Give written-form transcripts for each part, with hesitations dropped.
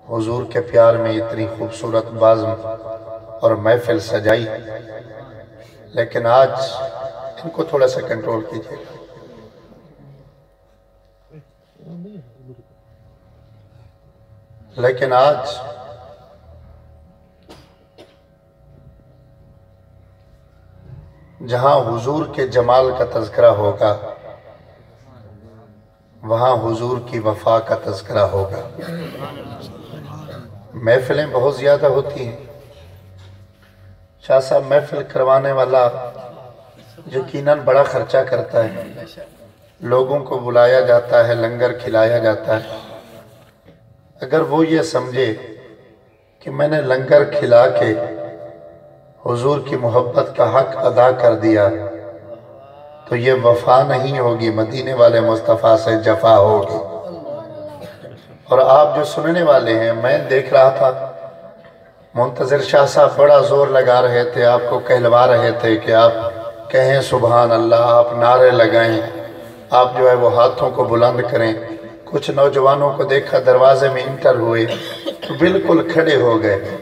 حضور کے پیار میں اتنی خوبصورت بازم اور محفل سجائی، لیکن آج ان کو تھوڑا سا کنٹرول کیجئے گا۔ لیکن آج جہاں حضور کے جمال کا تذکرہ ہوگا وہاں حضور کی وفا کا تذکرہ ہوگا۔ محفلیں بہت زیادہ ہوتی ہیں، شاہ صاحب محفل کروانے والا یقیناً بڑا خرچہ کرتا ہے، لوگوں کو بلایا جاتا ہے، لنگر کھلایا جاتا ہے۔ اگر وہ یہ سمجھے کہ میں نے لنگر کھلا کے حضور کی محبت کا حق ادا کر دیا تو یہ وفا نہیں ہوگی، مدینے والے مصطفیٰ سے جفا ہوگی۔ اور آپ جو سننے والے ہیں، میں دیکھ رہا تھا منتظر شاہ صاحب بڑا زور لگا رہے تھے، آپ کو کہلوا رہے تھے کہ آپ کہیں سبحان اللہ، آپ نعرے لگائیں، آپ جو ہے وہ ہاتھوں کو بلند کریں۔ کچھ نوجوانوں کو دیکھا دروازے میں انٹر ہوئے تو بالکل کھڑے ہو گئے۔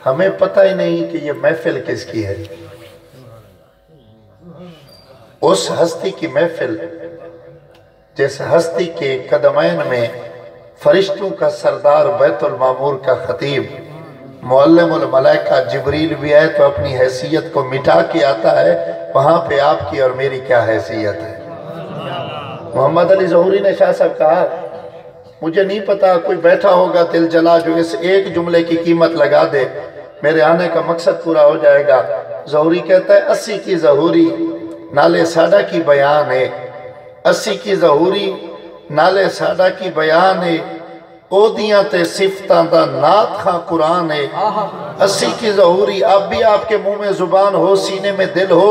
ہمیں پتہ ہی نہیں کہ یہ محفل کس کی ہے۔ اس ہستی کی محفل جس ہستی کے قدمین میں فرشتوں کا سردار بیت المعمور کا خطیب معلم الملائکہ جبریل بھی ہے تو اپنی حیثیت کو مٹا کے آتا ہے، وہاں پہ آپ کی اور میری کیا حیثیت ہے۔ محمد علی ظہوری نے شاہ صاحب کہا مجھے نہیں پتا کوئی بیٹھا ہوگا دل جلا جو اس ایک جملے کی قیمت لگا دے، میرے آنے کا مقصد پورا ہو جائے گا۔ ظہوری کہتا ہے 80 کی ظہوری نالے ساڈا کی بیان ہے، 80 کی ظہوری نالے ساڈا کی بیان ہے، او دیاں تے صفتاں دا نات خاں قرآن ہے۔ 80 کی ظہوری اب بھی آپ کے منہ میں زبان ہو، سینے میں دل ہو،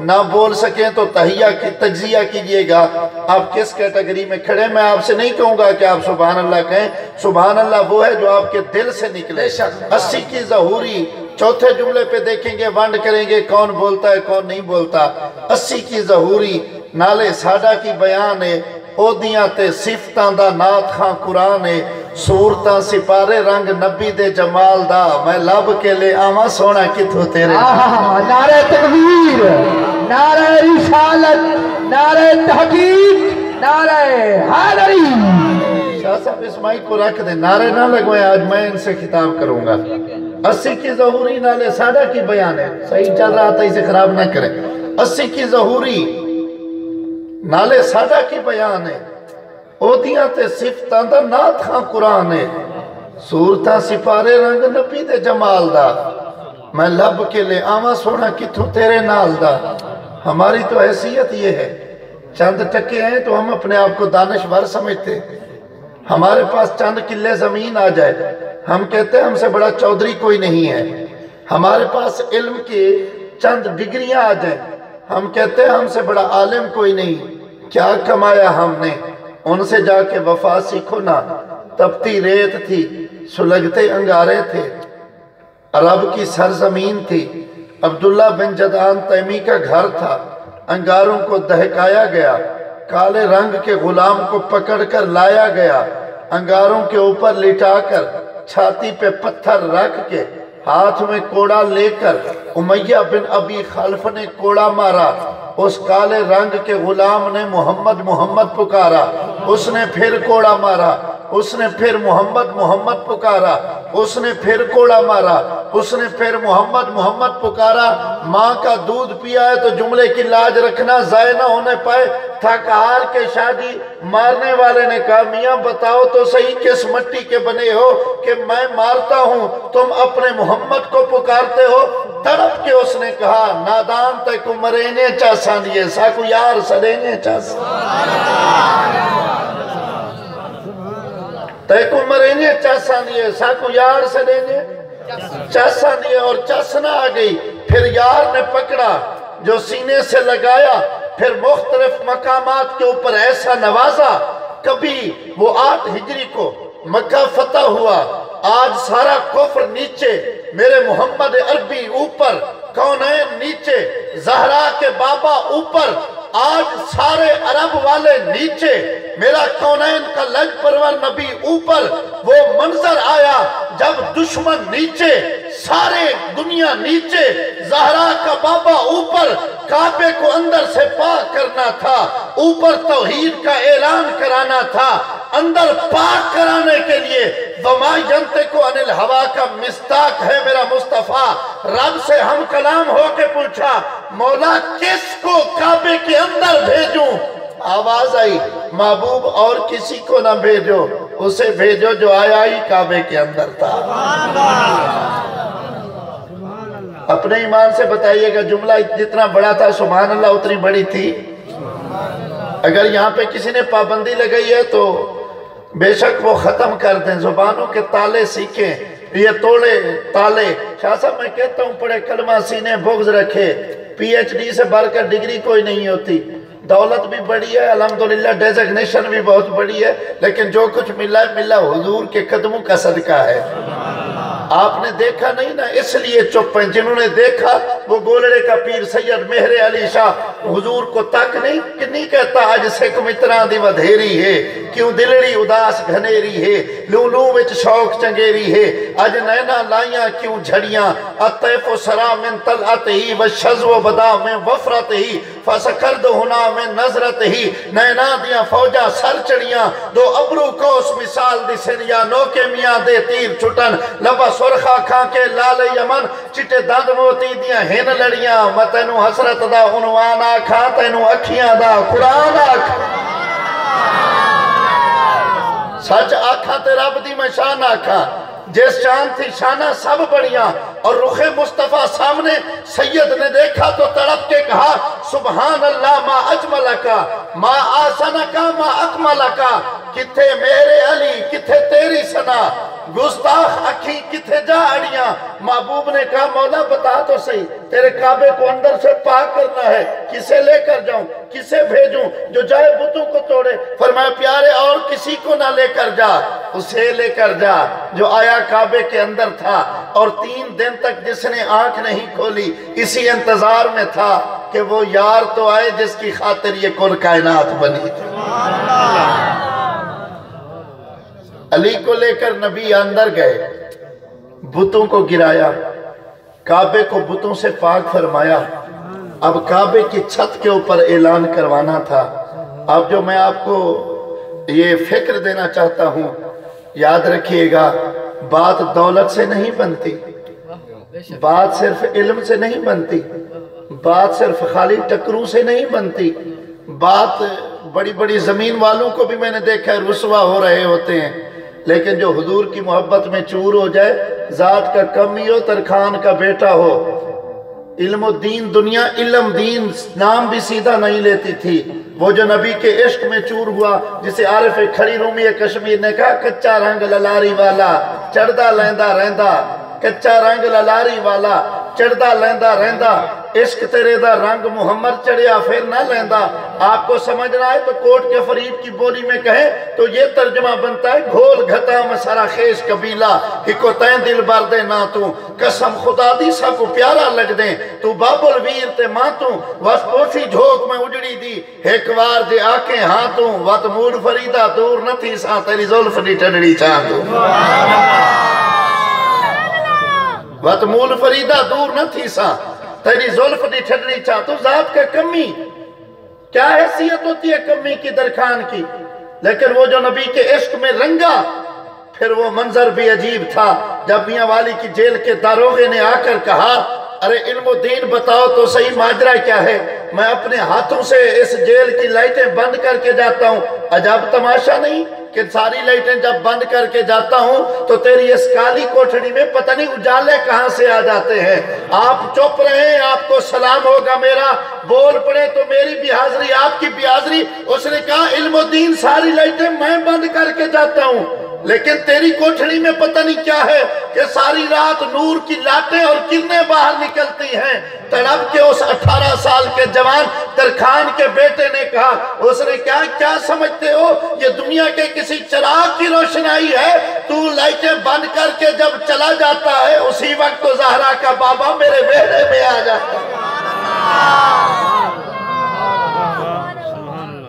نہ بول سکیں تو تحیہ کی تجزیہ کیجئے گا۔ آپ کس کیٹیگری میں کھڑے، میں آپ سے نہیں کہوں گا کہ آپ سبحان اللہ کہیں، سبحان اللہ وہ ہے جو آپ کے دل سے نکلے۔ 80 کی ظہوری چوتھے جملے پہ دیکھیں گے، وانڈ کریں گے کون بولتا ہے کون نہیں بولتا۔ 80 کی ظہوری نالے ساڈا کی بیان ہے، او دیاں تے صفتاں دا نات خاں قرآن ہے، صورتاں سپارے رنگ نبی دے جمال دا، میں لب کے لے آواں سونا کتھو تیرے نعرہ تکبیر، نعرہ رسالت، نعرہ تحقیق، نعرہ حیدری۔ شاہ صاحب اس مائک کو رکھ دیں، نعرے نہ لگوائیں، آج میں ان سے خطاب کروں گا۔ 80 کی ظہوری نالے ساڈا کی بیان ہے، صحیح چل رہا تھا اسے خراب نہ کریں۔ 80 کی ظہوری نالے ساڈا کی بیان ہے، او دیاں تے صفتاں دا نات خاں قرآن ہے، صورتاں سپارے رنگ نبی دے جمال دا، میں لب کے لے آواں سونا کتھوں تیرے نال دا۔ ہماری تو حیثیت یہ ہے، چند ٹکے ہیں تو ہم اپنے آپ کو دانشور سمجھتے، ہمارے پاس چند کلے زمین آ جائے ہم کہتے ہیں ہم سے بڑا چودھری کوئی نہیں ہے، ہمارے پاس علم کی چند ڈگریاں آ جائیں ہم کہتے ہیں ہم سے بڑا عالم کوئی نہیں۔ کیا کمایا ہم نے، ان سے جا کے وفا سیکھو نا، تپتی ریت تھی، سلگتے انگارے تھے، عرب کی سرزمین تھی، عبداللہ بن جدعان تیمی کا گھر تھا، انگاروں کو دہکایا گیا، کالے رنگ کے غلام کو پکڑ کر لایا گیا، انگاروں کے اوپر لٹا کر چھاتی پہ پتھر رکھ کے ہاتھ میں کوڑا لے کر امیہ بن ابی خلف نے کوڑا مارا، اس کالے رنگ کے غلام نے محمد محمد پکارا، اس نے پھر کوڑا مارا، اس نے پھر محمد محمد پکارا، اس نے پھر کوڑا مارا، اس نے پھر محمد محمد پکارا۔ ماں کا دودھ پیا ہے تو جملے کی لاج رکھنا ضائع نہ ہونے پائے۔ تھک ہار کے شادی مارنے والے نے کہا میاں بتاؤ تو صحیح کس مٹی کے بنے ہو کہ میں مارتا ہوں تم اپنے محمد کو پکارتے ہو۔ تڑپ کے اس نے کہا نادان تے کو مرینے چاسان یہ ساکو یار سڑینے چاسان تے کو مرینے چاسان یہ ساکو یار سڑینے چاسان یہ، اور چاسنا آ گئی، پھر یار نے پکڑا جو سینے سے لگایا، پھر مختلف مقامات کے اوپر ایسا نوازا۔ کبھی وہ 8 ہجری کو مکہ فتح ہوا، آج سارا کفر نیچے، میرے محمد عربی اوپر، کونین نیچے، زہرا کے بابا اوپر، آج سارے عرب والے نیچے، میرا کونین کا لج پرور نبی اوپر، وہ منظر آیا جب دشمن نیچے، سارے دنیا نیچے، زہرا کا بابا اوپر، کعبے کو اندر سے پاک کرنا تھا، اوپر توحید کا اعلان کرانا تھا، اندر پاک کرانے کے لیے وَمَا يَنْتِقُ عَنِ الْهَوَىٰ کا مصداق ہے میرا مصطفیٰ۔ رب سے ہم کلام ہو کے پوچھا مولا کس کو کعبے کے اندر بھیجوں؟ آواز آئی محبوب اور کسی کو نہ بھیجو، اسے بھیجو جو آیا ہی کعبے کے اندر تھا۔ اپنے ایمان سے بتائیے گا جملہ جتنا بڑا تھا سبحان اللہ اتنی بڑی تھی؟ اگر یہاں پہ کسی نے پابندی لگائی ہے تو بے شک وہ ختم کر دیں، زبانوں کے تالے سیکھیں، یہ توڑے تالے۔ شاہ صاحب میں کہتا ہوں پڑھے کلمہ سینے بغض رکھے، پی ایچ ڈی سے بڑھ کر ڈگری کوئی نہیں ہوتی، دولت بھی بڑی ہے الحمدللہ، ڈیزگنیشن بھی بہت بڑی ہے، لیکن جو کچھ ملا ہے ملا حضور کے قدموں کا صدقہ ہے۔ آپ نے دیکھا نہیں نا اس لیے چپ ہیں، جنہوں نے دیکھا وہ گولڑے کا پیر سید مہر علی شاہ حضور کو تک نہیں کہتا آج سکم اتنا دی ودھیری ہے، کیوں دلڑی اداس گھنیری ہے، لولو وچ شوق چنگیری ہے، آج نینا لائیاں کیوں جھڑیاں، الطیف و سرا من طلعت ہی والشز و بدا من وفرت ہی فسکرد ہونا من نظرت ہی، نینا دیاں فوجہ سر چڑیاں، دو ابرو کوس مثال دی سنیا، نوکے میاں دے تیر چھٹن، لبا سرخا کھا کے لال یمن، چٹے دند موتی دیاں ہن لڑیاں، متنو حسرت دا عنوان آکھا، تینو اکھیاں دا قرآن آکھا، سچ آکھا تے رب دی میں شان آکھا، جس شان تھی شانہ سب بڑیاں، اور رخ مصطفیٰ سامنے سید نے دیکھا تو تڑپ کے کہا سبحان اللہ ما اجملکا ما آسنکا ما اکملکا، کتھے میرے علی کتھے تیری سنا، گستاخ اکھی کتھے جا اڑیاں۔ محبوب نے کہا مولا بتا تو صحیح تیرے کعبے کو اندر سے پاک کرنا ہے، کسے لے کر جاؤں کسے بھیجوں جو جائے بتوں کو توڑے؟ فرمایا پیارے اور کسی کو نہ لے کر جا، اسے لے کر جا جو آیا کعبے کے اندر تھا، اور 3 دن تک جس نے آنکھ نہیں کھولی اسی انتظار میں تھا کہ وہ یار تو آئے جس کی خاطر یہ کل کائنات بنی تھی۔ علی کو لے کر نبی اندر گئے، بتوں کو گرایا، کعبے کو بتوں سے پاک فرمایا، اب کعبے کی چھت کے اوپر اعلان کروانا تھا۔ اب جو میں آپ کو یہ فکر دینا چاہتا ہوں، یاد رکھیے گا بات دولت سے نہیں بنتی، بات صرف علم سے نہیں بنتی، بات صرف خالی ٹکروں سے نہیں بنتی، بات بڑی بڑی زمین والوں کو بھی میں نے دیکھا ہے رسوا ہو رہے ہوتے ہیں، لیکن جو حضور کی محبت میں چور ہو جائے، ذات کا کمی ہو ترخان کا بیٹا ہو، علم و دین دنیا علم دین نام بھی سیدھا نہیں لیتی تھی، وہ جو نبی کے عشق میں چور ہوا جسے عارف کھڑی رومی کشمیر نے کہا کچا رنگ للاری والا چڑھدا لیندہ رہندہ، کچا رنگ للاری والا چڑھدا لیندہ رہندہ، عشق تیرے دا رنگ محمد چڑھیا پھر نہ لیندہ۔ آپ کو سمجھنا ہے تو کوٹ کے فرید کی بولی میں کہیں تو یہ ترجمہ بنتا ہے گھول گھتا مسرا خیش قبیلہ ہکو تین دل بردے نہ تو، قسم خدا دی سب کو پیارا لگ دیں تو باب الویر تے ماں تو، وس پوشی جھوک میں اجڑی دی ایک وار دے آکیں ہاں تو، وط مور فریدہ دور نہ تھی ساں تیری ظلف دی ٹھڑڑی چاہ تو، وط مور فریدہ دور نہ تھی ساں تیری ظلف دی ٹھڑڑی چاہ تو، ذات کا کمی کیا حیثیت ہوتی ہے کمی کی درخان کی، لیکن وہ جو نبی کے عشق میں رنگا پھر وہ منظر بھی عجیب تھا جب میاں والی کی جیل کے داروغے نے آ کر کہا ارے علم و دین بتاؤ تو صحیح ماجرہ کیا ہے، میں اپنے ہاتھوں سے اس جیل کی لائٹیں بند کر کے جاتا ہوں، عجب تماشا نہیں کہ ساری لائٹیں جب بند کر کے جاتا ہوں تو تیری اس کالی کوٹھڑی میں پتہ نہیں اجالے کہاں سے آ جاتے ہیں۔ آپ چپ رہیں، آپ کو سلام ہوگا میرا، بول پڑے تو میری بھی حاضری آپ کی بھی حاضری۔ اس نے کہا علم و دین ساری لائٹیں میں بند کر کے جاتا ہوں، لیکن تیری کوٹھڑی میں پتہ نہیں کیا ہے کہ ساری رات نور کی لاٹیں اور کرنیں باہر نکلتی ہیں۔ تڑپ کے اس 18 سال کے جوان ترخان کے بیٹے نے کہا، اس نے کہا کیا سمجھتے ہو یہ دنیا کے کسی چراغ کی روشنائی ہے؟ تو لائٹیں بند کر کے جب چلا جاتا ہے اسی وقت تو زہرا کا بابا میرے بیڑے میں آ جاتا ہے۔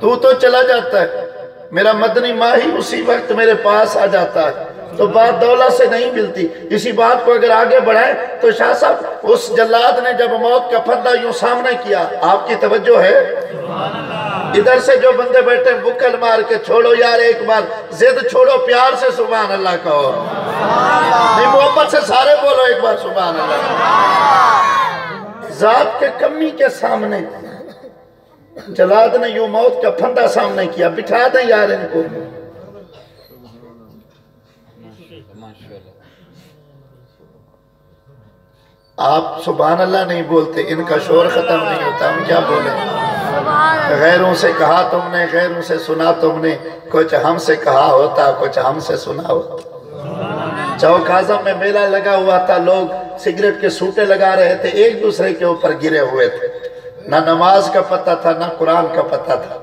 تو چلا جاتا ہے، میرا مدنی ماہی اسی وقت میرے پاس آ جاتا ہے، تو بات دولت سے نہیں ملتی۔ اسی بات کو اگر آگے بڑھائیں تو شاہ صاحب اس جلاد نے جب موت کا پھندا یوں سامنے کیا، آپ کی توجہ ہے؟ ادھر سے جو بندے بیٹھے بکل مار کے چھوڑو یار، ایک بار زد چھوڑو، پیار سے سبحان اللہ کہو، نہیں محبت سے سارے بولو ایک بار سبحان اللہ۔ ذات کے کمی کے سامنے جلاد نے یوں موت کا پھندا سامنے کیا، بٹھا دیں یار ان کو۔ آپ سبحان اللہ نہیں بولتے، ان کا شور ختم نہیں ہوتا، ہم کیا بولیں؟ غیروں سے کہا تم نے، غیروں سے سنا تم نے، کچھ ہم سے کہا ہوتا، کچھ ہم سے سنا ہوتا۔ چوک اعظم میں میلہ لگا ہوا تھا، لوگ سگریٹ کے سوٹے لگا رہے تھے، ایک دوسرے کے اوپر گرے ہوئے تھے، نہ نماز کا پتہ تھا نہ قرآن کا پتہ تھا۔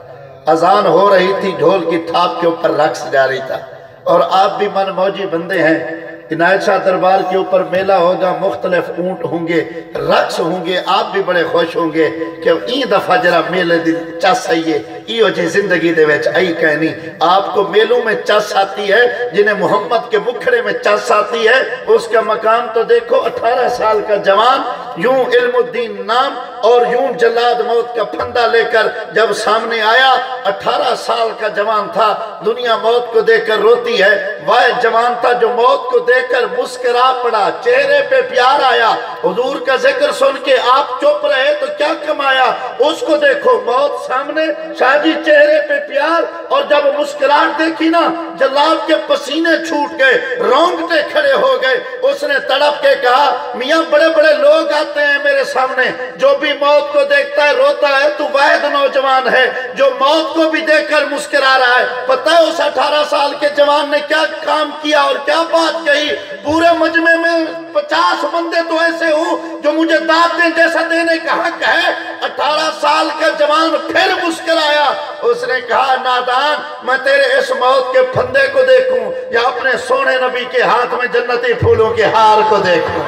اذان ہو رہی تھی، ڈھول کی تھاپ کے اوپر رقص جاری تھا، اور آپ بھی من موجی بندے ہیں۔ عنایت شاہ دربار کے اوپر میلہ ہوگا، مختلف اونٹ ہوں گے، رقص ہوں گے، آپ بھی بڑے خوش ہوں گے کہ این دفعہ جرا میلے دل چس آئیے، ایو جی زندگی دے ویچ آئی کہنی۔ آپ کو میلوں میں چس آتی ہے، جنہیں محمد کے مکھڑے میں چس آتی ہے، اس کا مقام تو دیکھو۔ 18 سال کا جوان یوں علم الدین نام اور یوں جلاد موت کا پھندا لے کر جب سامنے آیا، 18 سال کا جوان تھا، دنیا موت کو دیکھ کر روتی ہے، واحد جوان تھا جو موت کو دیکھ کر مسکرا پڑا، چہرے پہ پیار آیا۔ حضور کا ذکر سن کے آپ چپ رہے تو کیا کمایا؟ اس کو دیکھو، موت سامنے، شاہ جی چہرے پہ پیار، اور جب مسکراہٹ دیکھی نا، جلاد کے پسینے چھوٹ گئے، رونگٹے کھڑے ہو گئے۔ اس نے تڑپ کے کہا، میاں بڑے بڑے لوگ آتے ہیں میرے سامنے، جو بھی موت کو دیکھتا ہے روتا ہے، تو واحد نوجوان ہے جو موت کو بھی دیکھ کر مسکرا رہا ہے۔ پتہ ہے اس 18 سال کے جوان نے کیا کام کیا اور کیا بات کہی؟ پورے مجمع میں 50 بندے تو ایسے ہوں جو مجھے داد دیں جیسا دینے کا حق ہے۔ 18 سال کا جوان پھر مسکرایا، اس نے کہا، نادان، میں تیرے اس موت کے پھندے کو دیکھوں یا اپنے سونے نبی کے ہاتھ میں جنتی پھولوں کے ہار کو دیکھوں؟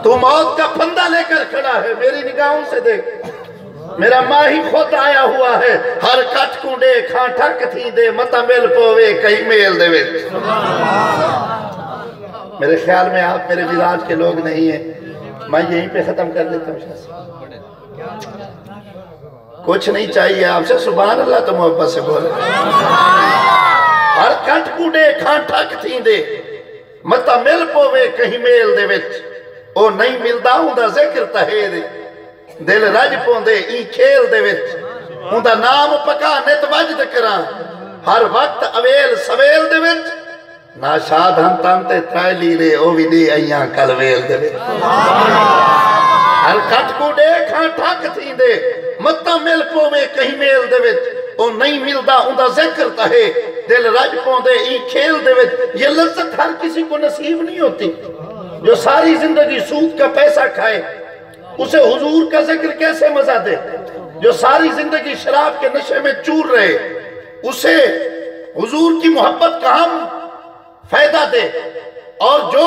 تو موت کا پھندا لے کر کھڑا ہے، میری نگاہوں سے دیکھ، میرا ماہی خود آیا ہوا ہے، ہر کٹ کنڈے کھانٹا کتھی دے، متا مل پوے کہیں میل دے وے۔ میرے خیال میں آپ میرے مزاج کے لوگ نہیں ہیں، میں یہیں پہ ختم کر لیتا ہوں۔ کچھ نہیں چاہیے آپ سے، سبحان اللہ تو محبت سے بولے۔ ہر کٹ کنڈے کھانٹا کتھی دے، متا مل پوے کہیں میل دے وچ، او نہیں ملدا ہوں دا ذکر تہے دے، دل رج پوندے ای کھیل دے وچ، ہوں دا نام پکا نت وجد کران، ہر وقت اویل سویل دے وچ، ناشاد ہم تانتے ترائے لیرے او بھی دی ایاں کل ویل دے وچ۔ ہر کٹ کو دے کھانٹا کتھی دے، متا مل پوے کہیں میل دے وچ، او نہیں ملدا ہوں دا ذکر تہے، دل رج پوندے ای کھیل دے وچ۔ یہ لذت ہر کسی کو نصیب نہیں ہوتی، جو ساری زندگی سود کا پیسہ کھائے، اسے حضور کا ذکر کیسے مزہ دے؟ جو ساری زندگی شراب کے نشے میں چور رہے، اسے حضور کی محبت کا ہم فائدہ دے؟ اور جو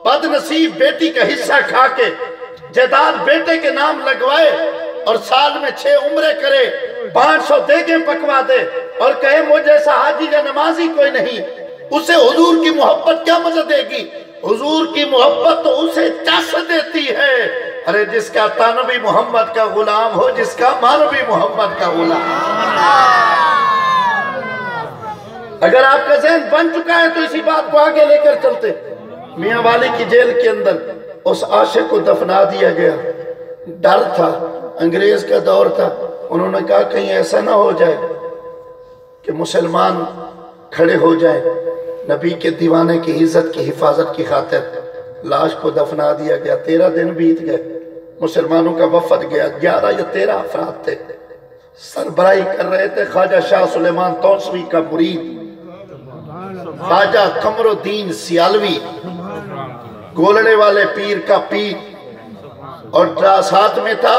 بد نصیب بیٹی کا حصہ کھا کے جائیداد بیٹے کے نام لگوائے اور سال میں 6 عمرے کرے، 500 دیگیں پکوا دے اور کہے مجھ جیسا حاجی یا نمازی کوئی نہیں، اسے حضور کی محبت کیا مزہ دے گی؟ حضور کی محبت تو اسے چس دیتی ہے۔ ارے جس کا تن بھی محمد کا غلام ہو، جس کا من بھی محمد کا غلام۔ اگر آپ کا ذہن بن چکا ہے تو اسی بات کو آگے لے کر چلتے۔ میاں والی کی جیل کے اندر اس عاشق کو دفنا دیا گیا، ڈر تھا، انگریز کا دور تھا، انہوں نے کہا کہیں ایسا نہ ہو جائے کہ مسلمان کھڑے ہو جائیں۔ نبی کے دیوانے کی عزت کی حفاظت کی خاطر لاش کو دفنا دیا گیا۔ 13 دن بیت گئے، مسلمانوں کا وفد گیا، 11 یا 13 افراد تھے، سربراہی کر رہے تھے خواجہ شاہ سلیمان توسوی کا مرید، خواجہ قمر الدین سیالوی، گولڑے والے پیر کا پیر، اور ساتھ میں تھا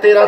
13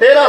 13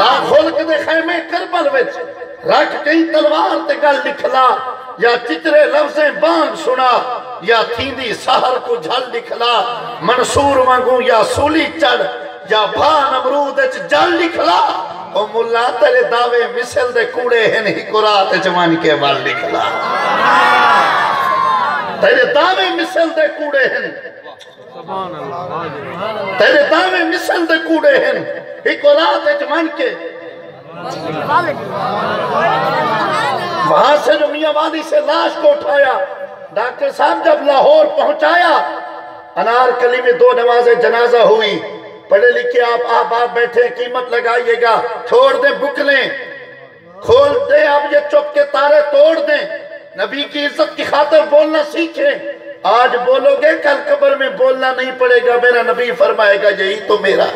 لا خلق دے خیمے کربل وچ رکھ کئی تلوار تے گل لکھلا یا چترے لفظیں بانگ سنا یا تھیندی سہر کو جھل لکھلا منصور وانگوں یا سولی چڑھ یا بھا نمرود اچ جل لکھلا او ملا تیرے دعوے مثل دے کوڑے ہیں ہی قرآت جوان کے بال لکھلا تیرے دعوے مثل دے کوڑے ہیں تیرے دعوے مثل دے کوڑے ہیں ہی قرآت جوان کے وہاں سے جو میاں والی سے لاش کو اٹھایا ڈاکٹر صاحب جب لاہور پہنچایا انار کلی میں 2 نمازیں جنازہ ہوئی پڑھے لکھے آپ بیٹھے قیمت لگائیے گا چھوڑ دیں بکلیں کھول دیں اب یہ چپ کے تارے توڑ دیں نبی کی عزت کی خاطر بولنا سیکھیں آج بولو گے کل قبر میں بولنا نہیں پڑے گا میرا نبی فرمائے گا یہی تو میرا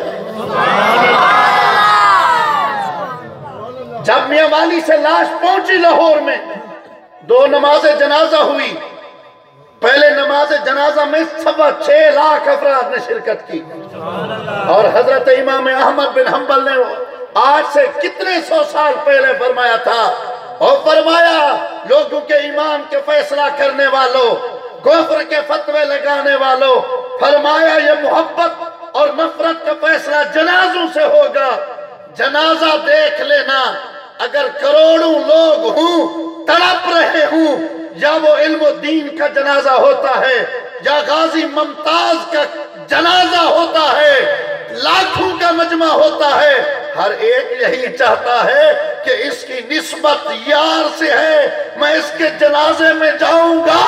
جب میاں والی سے لاش پہنچی لاہور میں 2 نماز جنازہ ہوئی پہلے نماز جنازہ میں 6.25 لاکھ افراد نے شرکت کی اور حضرت امام احمد بن حنبل نے آج سے کتنے 100 سال پہلے فرمایا تھا اور فرمایا لوگوں کے ایمان کے فیصلہ کرنے والوں کفر کے فتوے لگانے والوں فرمایا یہ محبت اور نفرت کا فیصلہ جنازوں سے ہوگا جنازہ دیکھ لینا اگر کروڑوں لوگ ہوں تڑپ رہے ہوں یا وہ علم و دین کا جنازہ ہوتا ہے یا غازی ممتاز کا جنازہ ہوتا ہے لاکھوں کا مجمع ہوتا ہے ہر ایک یہی چاہتا ہے کہ اس کی نسبت یار سے ہے میں اس کے جنازے میں جاؤں گا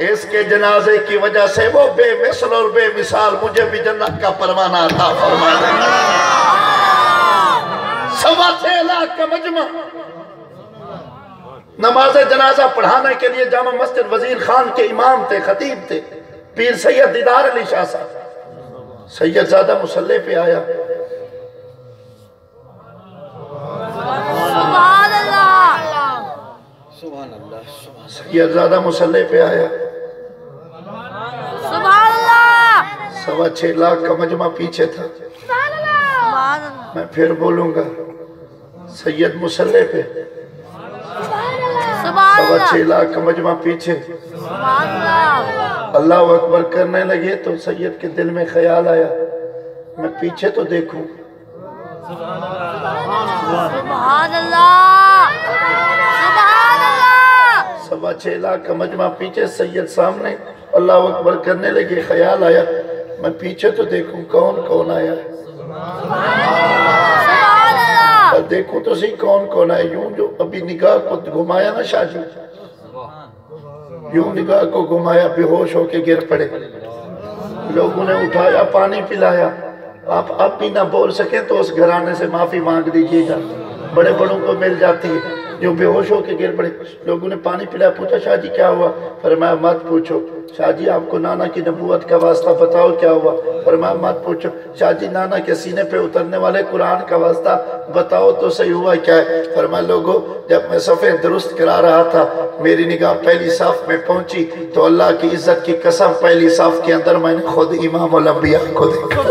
اس کے جنازے کی وجہ سے وہ بے مثل اور بے مثال مجھے بھی جنت کا پروانہ عطا فرما دے 6.25 لاکھ کا مجمع نماز جنازہ پڑھانے کے لیے جامع مسجد وزیر خان کے امام تھے خطیب تھے پیر سید دیدار علی شاہ صاحب سید زادہ مسلح پہ آیا سید زادہ مسلح پہ آیا 6.25 لاکھ کا مجمع پیچھے تھا میں پھر بولوں گا سید مسلح پہ 6.25 لاکھ کا مجمع پیچھے اللہ اکبر کرنے لگے تو سید کے دل میں خیال آیا میں پیچھے تو دیکھوں سبحان اللہ 6.25 لاکھ کا مجمع پیچھے سید سامنے اللہ اکبر کرنے لگے خیال آیا میں پیچھے تو دیکھوں کون کون آیا ہے اور دیکھو تو سی کون کون آئے یوں جو ابھی نگاہ کو گھمایا نا شاہ جی یوں نگاہ کو گھمایا بے ہوش ہو کے گر پڑے لوگوں نے اٹھایا پانی پلایا آپ اب بھی نہ بول سکیں تو اس گھرانے سے معافی مانگ دیجیے گا بڑے بڑوں کو مل جاتی ہے جو بے ہوش ہو کے گر پڑے لوگوں نے پانی پلایا پوچھا شاہ جی کیا ہوا فرمایا مت پوچھو شاہ جی آپ کو نانا کی نبوت کا واسطہ بتاؤ کیا ہوا فرمایا مت پوچھو شاہ جی نانا کے سینے پہ اترنے والے قرآن کا واسطہ بتاؤ تو صحیح ہوا کیا ہے فرمایا لوگوں جب میں صفیں درست کرا رہا تھا میری نگاہ پہلی صف میں پہنچی تو اللہ کی عزت کی قسم پہلی صف کے اندر میں نے خود امام الانبیاء کو دیکھا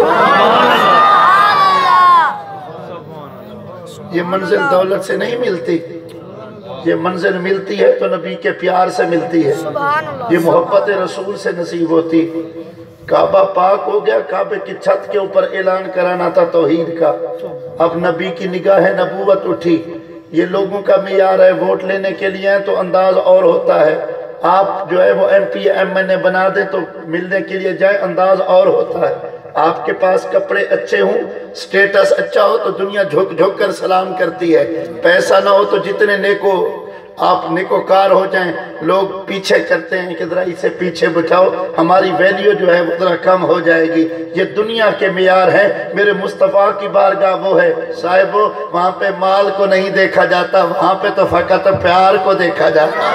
یہ منزل دولت سے نہیں ملتی یہ منزل ملتی ہے تو نبی کے پیار سے ملتی ہے یہ محبت رسول سے نصیب ہوتی کعبہ پاک ہو گیا کعبے کی چھت کے اوپر اعلان کرانا تھا توحید کا اب نبی کی نگاہ نبوت اٹھی یہ لوگوں کا معیار ہے ووٹ لینے کے لیے ہیں تو انداز اور ہوتا ہے آپ جو ہے وہ ایم پی ایم این اے بنا دیں تو ملنے کے لیے جائیں انداز اور ہوتا ہے آپ کے پاس کپڑے اچھے ہوں سٹیٹس اچھا ہو تو دنیا جھک جھک کر سلام کرتی ہے پیسہ نہ ہو تو جتنے آپ نیکوکار ہو جائیں لوگ پیچھے کرتے ہیں کہ ذرا اسے پیچھے بٹھاؤ ہماری ویلیو جو ہے وہ ذرا کم ہو جائے گی یہ دنیا کے معیار ہیں میرے مصطفیٰ کی بارگاہ وہ ہے صاحبو وہاں پہ مال کو نہیں دیکھا جاتا وہاں پہ تو فقط پیار کو دیکھا جاتا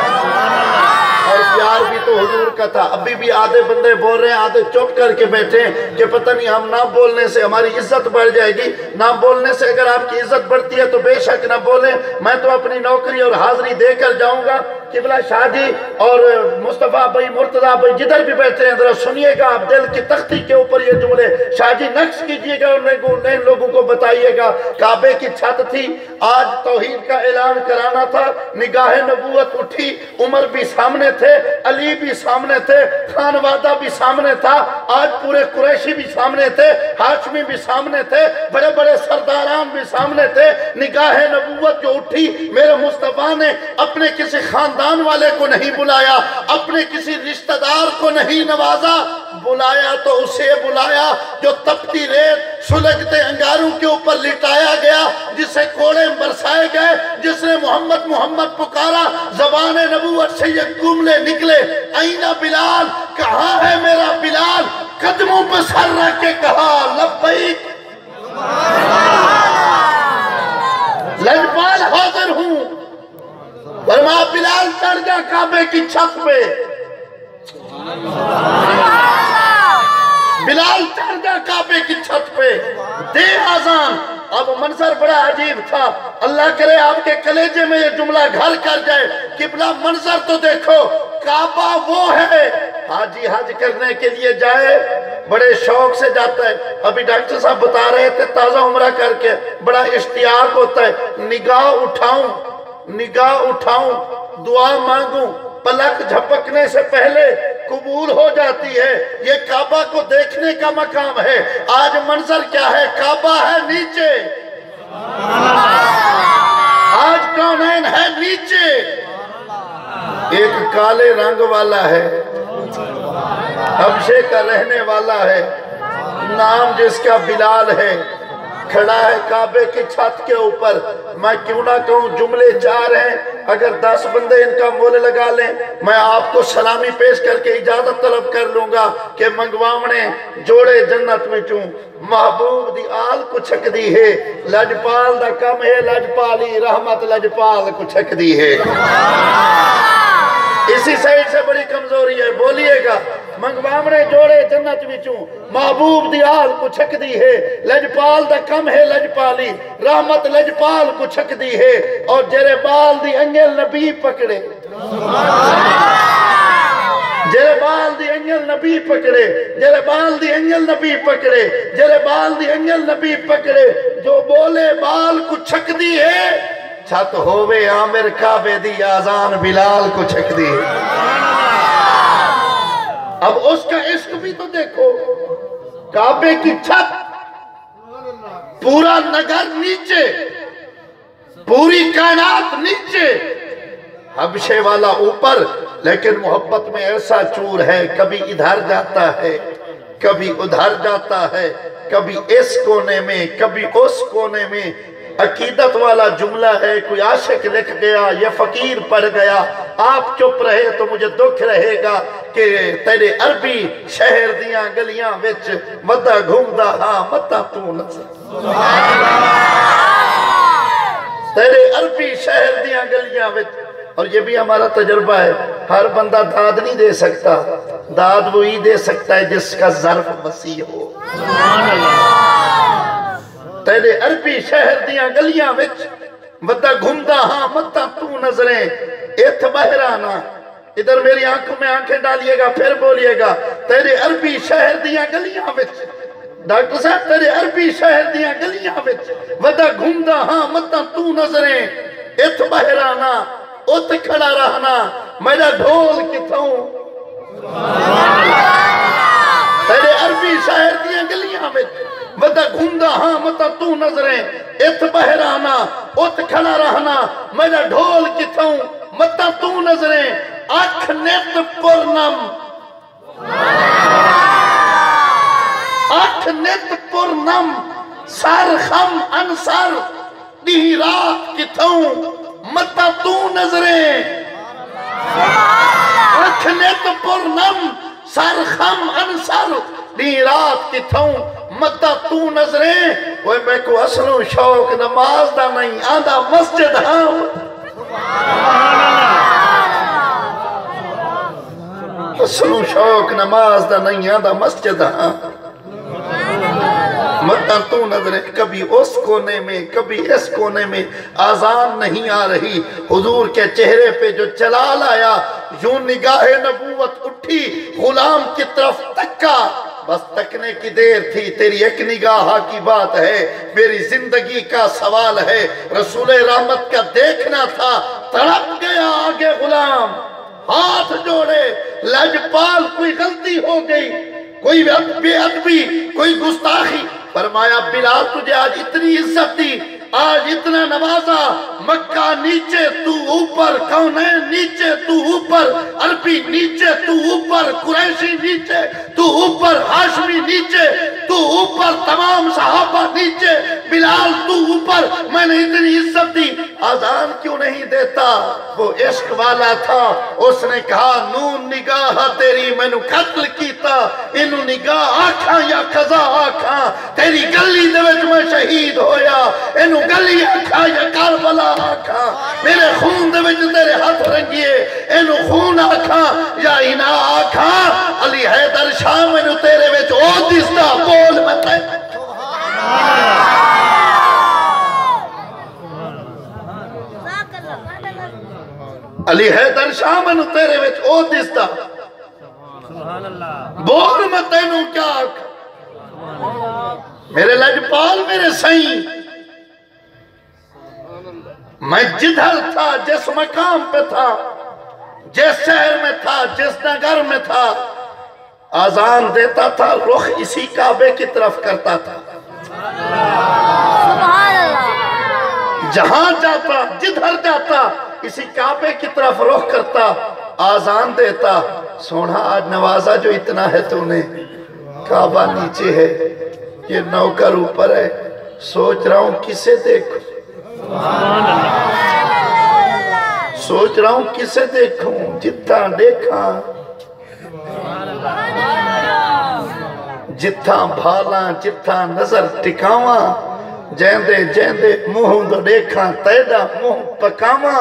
اور پیار بھی تو حضور کا تھا ابھی بھی آدھے بندے بول رہے ہیں آدھے چپ کر کے بیٹھے ہیں کہ پتہ نہیں ہم نہ بولنے سے ہماری عزت بڑھ جائے گی نہ بولنے سے اگر آپ کی عزت بڑھتی ہے تو بے شک نہ بولیں میں تو اپنی نوکری اور حاضری دے کر جاؤں گا قبلہ شاہ جی اور مصطفیٰ بھائی مرتضیٰ بھائی جدھر بھی بیٹھے ہیں ذرا سنیے گا آپ دل کی تختی کے اوپر یہ جملے شاہ جی نقش کیجئے گا اور نئے لوگوں کو بتائیے گا کعبے کی چھت تھی آج توحید کا اعلان کرانا تھا نگاہ نبوت اٹھی عمر بھی سامنے تھے علی بھی سامنے تھے خانوادہ بھی سامنے تھا آج پورے قریشی بھی سامنے تھے ہاشمی بھی سامنے تھے بڑے بڑے سرداران بھی سامنے تھے نگاہ نبوت جو اٹھی میرے مصطفیٰ نے اپنے کسی خاندان والے کو نہیں بلایا اپنے کسی رشتہ دار کو نہیں نوازا بلایا تو اسے بلایا جو تپتی ریت سلگتے انگاروں کے اوپر لٹایا گیا جسے کوڑے برسائے گئے جس نے محمد محمد پکارا زبان نبوت سے یہ جملے نکلے اینا بلال کہاں ہے میرا بلال قدموں پر سر رکھ کے کہا لبیک لجپال حاضر ہوں فرمایا بلال چڑھ گیا کعبے کی چھت پہ بلال چڑھ گیا کعبے کی چھت پہ دے آزان اب منظر بڑا عجیب تھا اللہ کرے آپ کے کلیجے میں یہ جملہ گھر کر جائے قبلہ منظر تو دیکھو کعبہ وہ ہے حاجی حج کرنے کے لیے جائے بڑے شوق سے جاتا ہے ابھی ڈاکٹر صاحب بتا رہے تھے تازہ عمرہ کر کے بڑا اشتیاق ہوتا ہے نگاہ اٹھاؤں دعا مانگوں پلک جھپکنے سے پہلے قبول ہو جاتی ہے یہ کعبہ کو دیکھنے کا مقام ہے آج منظر کیا ہے کعبہ ہے نیچے آج کونین ہے نیچے ایک کالے رنگ والا ہے حبشے کا رہنے والا ہے نام جس کا بلال ہے کھڑا ہے کعبے کی چھت کے اوپر میں کیوں نہ کہوں جملے 4 ہیں اگر 10 بندے ان کا مول لگا لیں میں آپ کو سلامی پیش کر کے اجازت طلب کر لوں گا کہ منگوامنے جوڑے جنت میں چوں محبوب دی آل کو چھک دی ہے لجپال دا کم ہے لجپالی رحمت لجپال کو چھک دی ہے اسی سائیڈ سے بڑی کمزوری ہے بولیے گا منگوامنے جوڑے جنت وچوں محبوب دی آل کو چھک دی ہے لجپال دا کم ہے لجپالی رحمت لجپال کو چھک دی ہے اور جرے بال دی انگل نبی پکڑے جرے بال دی انگل نبی پکڑے جرے بال دی انگل نبی پکڑے جرے بال دی انگل نبی پکڑے جو بولے بال کو چھک دی ہے چھت ہووے عامر کعبے دی آزان بلال کو چھک دی اب اس کا عشق بھی تو دیکھو کعبے کی چھت پورا نگر نیچے پوری کائنات نیچے حبشے والا اوپر لیکن محبت میں ایسا چور ہے کبھی ادھر جاتا ہے کبھی ادھر جاتا ہے کبھی اس کونے میں کبھی اس کونے میں عقیدت والا جملہ ہے کوئی عاشق لکھ گیا یہ فقیر پڑھ گیا آپ چپ رہے تو مجھے دکھ رہے گا کہ تیرے عربی شہر دیاں گلیاں وچ ودا گھومدا ہاں متا تو نظر تیرے عربی شہر دیاں گلیاں وچ اور یہ بھی ہمارا تجربہ ہے ہر بندہ داد نہیں دے سکتا داد وہی دے سکتا ہے جس کا ظرف وسیع ہو تیرے عربی شہر دیاں گلیاں وچ ودا گھومدا ہاں متا تو نظریں ایتھ بہرانا ادھر میری آنکھوں میں آنکھیں ڈالیے گا پھر بولیے گا تیرے عربی شہر دیاں گلیاں وچ ڈاکٹر صاحب تیرے عربی شہر دیاں گلیاں وچ ودا گھومدا ہاں متا تو نظریں ایتھ بہرانا ات کھڑا رہنا میرا ڈھول کتھوں تیرے عربی شہر دیاں گلیاں وچ ودا گھومدا ہاں متا تو نظریں ات بہرانا ات کھڑا رہنا میرا ڈھول کتھوں متا تو نظریں اکھ نت پرنم اکھ نت پرنم سر خم انسر دی رات کتھوں متا تو نظریں اکھ نت پرنم سر خم انسر دی رات کتھوں متا تو نظریں وہ میں کو اصلوں شوق نماز دا نہیں آدھا مسجد ہاں اصلوں شوق نماز دا نہیں آدھا مسجد ہاں تو نظریں کبھی اس کونے میں کبھی اس کونے میں آذان نہیں آ رہی. حضور کے چہرے پہ جو جلال آیا, یوں نگاہ نبوت اٹھی, غلام کی طرف تکا, بس تکنے کی دیر تھی. تیری ایک نگاہ کی بات ہے, میری زندگی کا سوال ہے. رسول رحمت کا دیکھنا تھا, تڑپ گیا آگے غلام, ہاتھ جوڑے, لجپال کوئی غلطی ہو گئی, کوئی بے ادبی, کوئی گستاخی. فرمایا بلال تجھے آج اتنی عزت دی, آج اتنا نوازا, مکہ نیچے تو اوپر, کونین نیچے تو اوپر, عربی نیچے تو اوپر, قریشی نیچے تو اوپر, ہاشمی نیچے تو اوپر, تمام صحابہ نیچے, بلال تو اوپر, میں نے اتنی عزت دی, آذان کیوں نہیں دیتا؟ وہ عشق والا تھا. اس نے کہا نون نگاہ تیری میں نو قتل کیتا, انو نگاہ آکھاں یا قضا آکھاں, تیری گلی دے وچ میں شہید ہویا, انو گلی آکھاں یا کربلا آکھاں, میرے خون دے وچ تیرے ہاتھ رنگیے, انو خون آکھاں یا انا آکھاں, علی حیدر شاہ میں نو تیرے وچ او دستا, بول میں تے علی حیدر شاہ میں نو تیرے وچ او دستا, بول میں تینوں کیا آکھاں. میرے لجپال میرے سائیں, میں جدھر تھا, جس مقام پہ تھا, جس شہر میں تھا, جس نگر میں تھا, آذان دیتا تھا, رخ اسی کعبے کی طرف کرتا تھا. جہاں جاتا, جدھر جاتا, اسی کعبے کی طرف رخ کرتا, آذان دیتا. سونا آج نوازا جو اتنا ہے تو نے, کعبہ نیچے ہے, یہ نوکر اوپر ہے, سوچ رہا ہوں کسے دیکھوں, سوچ رہا ہوں کسے دیکھوں, جتھا دیکھاں, جتھا بھالاں, جتھا نظر ٹکاواں, جیندے جیندے منہ دو دیکھاں, تیدا منہ پکاواں,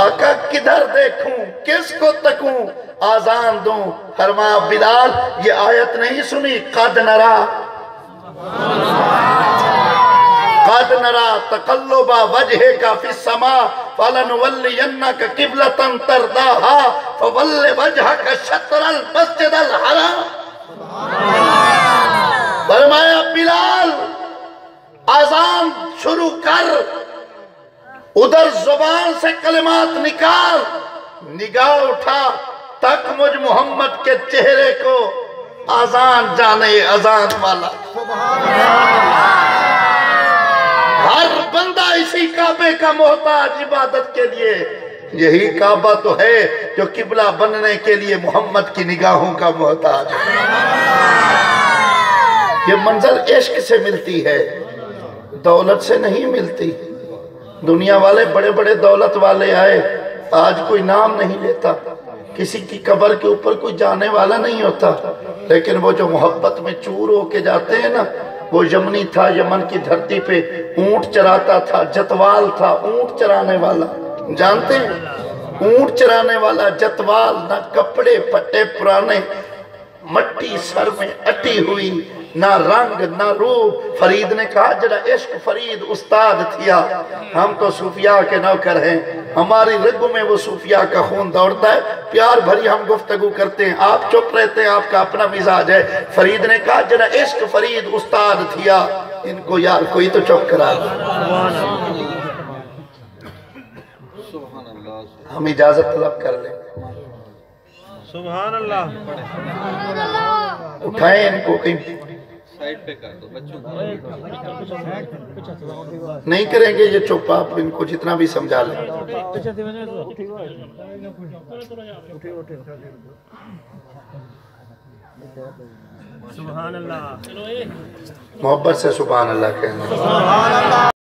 آقا کدھر دیکھوں, کس کو تکوں, آذان دوں. فرمایا بلال یہ آیت نہیں سنی, قد نرا قد نرا تقلب وجهك في السماء فلنولينك قبلة ترضاها فول وجهك شطر المسجد الحرام. فرمایا بلال آذان شروع کر, ادھر زبان سے کلمات نکال, نگاہ اٹھا, تک مجھ محمد کے چہرے کو, آذان جانے آذان والا. ہر بندہ اسی کعبے کا محتاج عبادت کے لیے. یہی کعبہ تو ہے جو قبلہ بننے کے لیے محمد کی نگاہوں کا محتاج ہے. یہ منزل عشق سے ملتی ہے, دولت سے نہیں ملتی. دنیا والے بڑے بڑے دولت والے آئے, آج کوئی نام نہیں لیتا, کسی کی قبر کے اوپر کوئی جانے والا نہیں ہوتا, لیکن وہ جو محبت میں چور ہو کے جاتے ہیں نا, وہ یمنی تھا, یمن کی دھرتی پہ اونٹ چراتا تھا, جتوال تھا, اونٹ چرانے والا, جانتے ہیں اونٹ چرانے والا جتوال, نہ کپڑے پٹے پرانے, مٹی سر میں اٹی ہوئی, نہ رنگ نہ روپ. فرید نے کہا جڑا عشق فرید استاد تھیا, ہم تو صوفیاء کے نوکر ہیں, ہماری رگوں میں وہ صوفیاء کا خون دوڑتا ہے, پیار بھری ہم گفتگو کرتے ہیں, آپ چپ رہتے ہیں, آپ کا اپنا مزاج ہے. فرید نے کہا جڑا عشق فرید استاد تھیا, ان کو یار کوئی تو چپ کرا. ہم اجازت طلب کر لیں, سبحان اللہ. اٹھائیں ان کو, کہیں سائیڈ پہ کر دو بچوں کو. نہیں کریں گے یہ چپ, آپ ان کو جتنا بھی سمجھا لیں. سبحان اللہ. محبت سے سبحان اللہ کہنا.